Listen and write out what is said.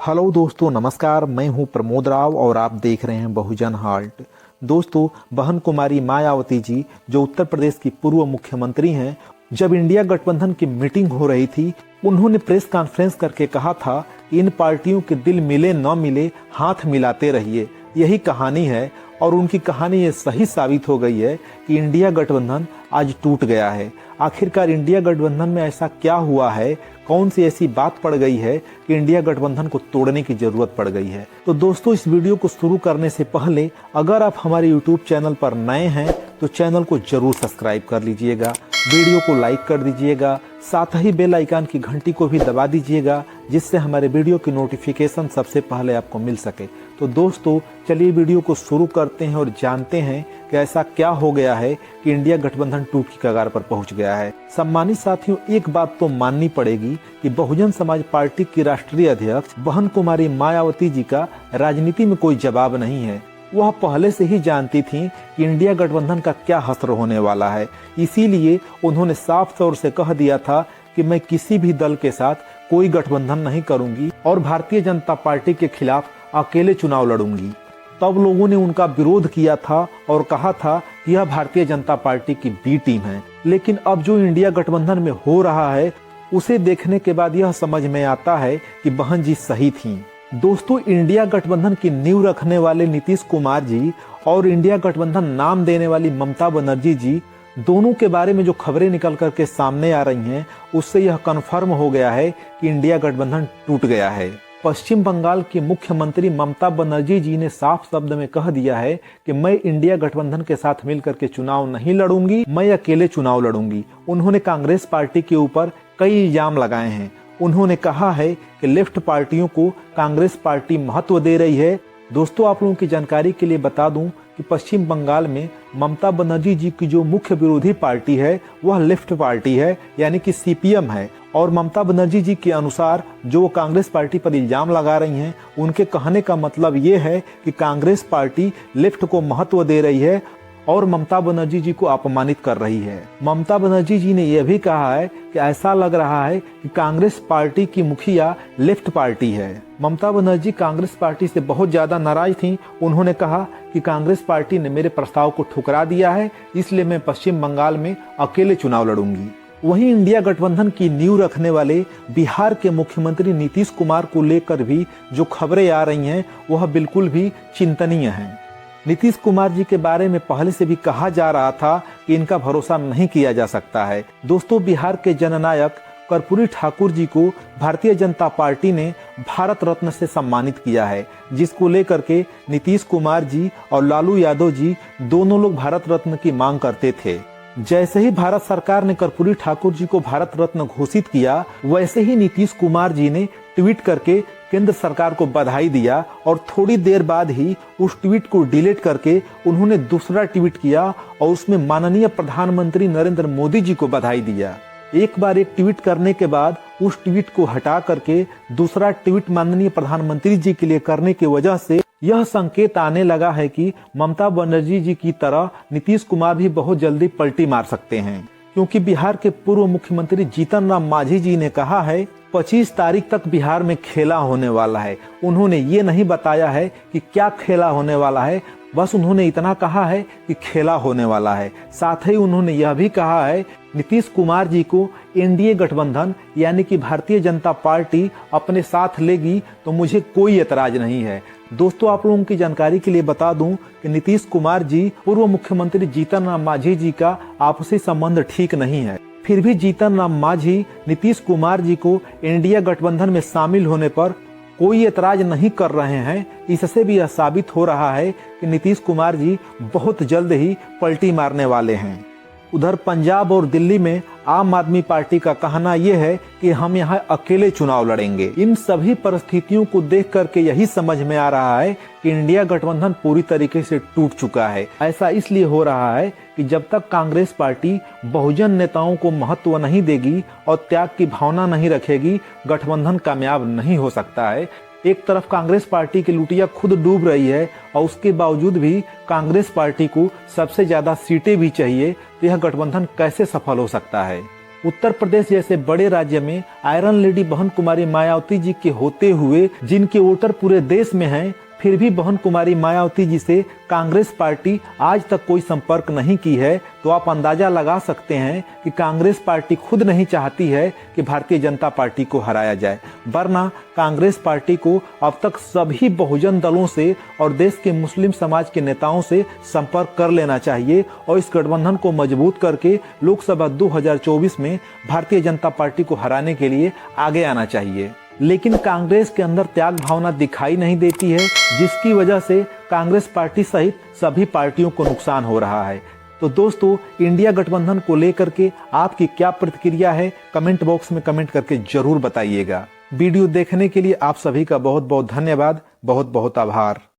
Hello दोस्तों, नमस्कार। मैं हूं प्रमोद राव और आप देख रहे हैं बहुजन हाल्ट। दोस्तों, बहन कुमारी मायावती जी जो उत्तर प्रदेश की पूर्व मुख्यमंत्री हैं, जब इंडिया गठबंधन की मीटिंग हो रही थी, उन्होंने प्रेस कॉन्फ्रेंस करके कहा था, इन पार्टियों के दिल मिले न मिले, हाथ मिलाते रहिए। यही कहानी है और उनकी कहानी ये सही साबित हो गई है कि इंडिया गठबंधन आज टूट गया है। आखिरकार इंडिया गठबंधन में ऐसा क्या हुआ है, कौन सी ऐसी बात पड़ गई है कि इंडिया गठबंधन को तोड़ने की जरूरत पड़ गई है। तो दोस्तों, इस वीडियो को शुरू करने से पहले अगर आप हमारे यूट्यूब चैनल पर नए हैं तो चैनल को जरूर सब्सक्राइब कर लीजिएगा, वीडियो को लाइक कर दीजिएगा, साथ ही बेल आइकन की घंटी को भी दबा दीजिएगा, जिससे हमारे वीडियो की नोटिफिकेशन सबसे पहले आपको मिल सके। तो दोस्तों, चलिए वीडियो को शुरू करते हैं और जानते हैं कि ऐसा क्या हो गया है कि इंडिया गठबंधन टूट की कगार पर पहुंच गया है। सम्मानित साथियों, एक बात तो माननी पड़ेगी कि बहुजन समाज पार्टी की राष्ट्रीय अध्यक्ष बहन कुमारी मायावती जी का राजनीति में कोई जवाब नहीं है। वह पहले से ही जानती थीं कि इंडिया गठबंधन का क्या हश्र होने वाला है। इसीलिए उन्होंने साफ तौर से कह दिया था कि मैं किसी भी दल के साथ कोई गठबंधन नहीं करूंगी और भारतीय जनता पार्टी के खिलाफ अकेले चुनाव लड़ूंगी। तब लोगों ने उनका विरोध किया था और कहा था कि यह भारतीय जनता पार्टी की बी टीम है। लेकिन अब जो इंडिया गठबंधन में हो रहा है, उसे देखने के बाद यह समझ में आता है कि बहन जी सही थीं। दोस्तों, इंडिया गठबंधन की नींव रखने वाले नीतीश कुमार जी और इंडिया गठबंधन नाम देने वाली ममता बनर्जी जी, दोनों के बारे में जो खबरें निकल करके सामने आ रही हैं, उससे यह कन्फर्म हो गया है कि इंडिया गठबंधन टूट गया है। पश्चिम बंगाल की मुख्यमंत्री ममता बनर्जी जी ने साफ शब्द में कह दिया है कि मैं इंडिया गठबंधन के साथ मिलकर के चुनाव नहीं लड़ूंगी, मैं अकेले चुनाव लड़ूंगी। उन्होंने कांग्रेस पार्टी के ऊपर कई इल्जाम लगाए हैं। उन्होंने कहा है कि लेफ्ट पार्टियों को कांग्रेस पार्टी महत्व दे रही है। दोस्तों, आप लोगों की जानकारी के लिए बता दूं कि पश्चिम बंगाल में ममता बनर्जी जी की जो मुख्य विरोधी पार्टी है वह लेफ्ट पार्टी है, यानी कि सीपीएम है। और ममता बनर्जी जी के अनुसार जो कांग्रेस पार्टी पर इल्जाम लगा रही हैं, उनके कहने का मतलब ये है कि कांग्रेस पार्टी लेफ्ट को महत्व दे रही है और ममता बनर्जी जी को अपमानित कर रही है। ममता बनर्जी जी ने यह भी कहा है कि ऐसा लग रहा है कि कांग्रेस पार्टी की मुखिया लेफ्ट पार्टी है। ममता बनर्जी कांग्रेस पार्टी से बहुत ज्यादा नाराज थीं। उन्होंने कहा कि कांग्रेस पार्टी ने मेरे प्रस्ताव को ठुकरा दिया है, इसलिए मैं पश्चिम बंगाल में अकेले चुनाव लड़ूंगी। वहीं इंडिया गठबंधन की नींव रखने वाले बिहार के मुख्यमंत्री नीतीश कुमार को लेकर भी जो खबरें आ रही हैं, वह बिल्कुल भी चिंतनीय हैं। नीतीश कुमार जी के बारे में पहले से भी कहा जा रहा था कि इनका भरोसा नहीं किया जा सकता है। दोस्तों, बिहार के जननायक कर्पूरी ठाकुर जी को भारतीय जनता पार्टी ने भारत रत्न से सम्मानित किया है, जिसको लेकर के नीतीश कुमार जी और लालू यादव जी दोनों लोग भारत रत्न की मांग करते थे। जैसे ही भारत सरकार ने कर्पूरी ठाकुर जी को भारत रत्न घोषित किया, वैसे ही नीतीश कुमार जी ने ट्वीट करके केंद्र सरकार को बधाई दिया और थोड़ी देर बाद ही उस ट्वीट को डिलीट करके उन्होंने दूसरा ट्वीट किया और उसमें माननीय प्रधानमंत्री नरेंद्र मोदी जी को बधाई दिया। एक बार एक ट्वीट करने के बाद उस ट्वीट को हटा करके दूसरा ट्वीट माननीय प्रधानमंत्री जी के लिए करने की वजह से यह संकेत आने लगा है कि ममता बनर्जी जी की तरह नीतीश कुमार भी बहुत जल्दी पलटी मार सकते हैं। क्योंकि बिहार के पूर्व मुख्यमंत्री जीतन राम मांझी जी ने कहा है 25 तारीख तक बिहार में खेला होने वाला है। उन्होंने ये नहीं बताया है कि क्या खेला होने वाला है, बस उन्होंने इतना कहा है कि खेला होने वाला है। साथ ही उन्होंने यह भी कहा है नीतीश कुमार जी को एनडीए गठबंधन यानी कि भारतीय जनता पार्टी अपने साथ लेगी तो मुझे कोई एतराज नहीं है। दोस्तों, आप लोगों की जानकारी के लिए बता दूं कि नीतीश कुमार जी पूर्व मुख्यमंत्री जीतन राम मांझी जी का आपसी संबंध ठीक नहीं है। फिर भी जीतन राम मांझी नीतीश कुमार जी को इंडिया गठबंधन में शामिल होने पर कोई एतराज नहीं कर रहे हैं। इससे भी यह साबित हो रहा है कि नीतीश कुमार जी बहुत जल्द ही पलटी मारने वाले हैं। उधर पंजाब और दिल्ली में आम आदमी पार्टी का कहना यह है कि हम यहाँ अकेले चुनाव लड़ेंगे। इन सभी परिस्थितियों को देख करके यही समझ में आ रहा है कि इंडिया गठबंधन पूरी तरीके से टूट चुका है। ऐसा इसलिए हो रहा है कि जब तक कांग्रेस पार्टी बहुजन नेताओं को महत्व नहीं देगी और त्याग की भावना नहीं रखेगी, गठबंधन कामयाब नहीं हो सकता है। एक तरफ कांग्रेस पार्टी की लुटिया खुद डूब रही है और उसके बावजूद भी कांग्रेस पार्टी को सबसे ज्यादा सीटें भी चाहिए, तो यह गठबंधन कैसे सफल हो सकता है। उत्तर प्रदेश जैसे बड़े राज्य में आयरन लेडी बहन कुमारी मायावती जी के होते हुए जिनके वोटर पूरे देश में हैं, फिर भी बहन कुमारी मायावती जी से कांग्रेस पार्टी आज तक कोई संपर्क नहीं की है, तो आप अंदाजा लगा सकते हैं कि कांग्रेस पार्टी खुद नहीं चाहती है कि भारतीय जनता पार्टी को हराया जाए, वरना कांग्रेस पार्टी को अब तक सभी बहुजन दलों से और देश के मुस्लिम समाज के नेताओं से संपर्क कर लेना चाहिए और इस गठबंधन को मजबूत करके लोकसभा 2024 में भारतीय जनता पार्टी को हराने के लिए आगे आना चाहिए। लेकिन कांग्रेस के अंदर त्याग भावना दिखाई नहीं देती है, जिसकी वजह से कांग्रेस पार्टी सहित सभी पार्टियों को नुकसान हो रहा है। तो दोस्तों, इंडिया गठबंधन को लेकर के आपकी क्या प्रतिक्रिया है, कमेंट बॉक्स में कमेंट करके जरूर बताइएगा। वीडियो देखने के लिए आप सभी का बहुत बहुत धन्यवाद, बहुत बहुत आभार।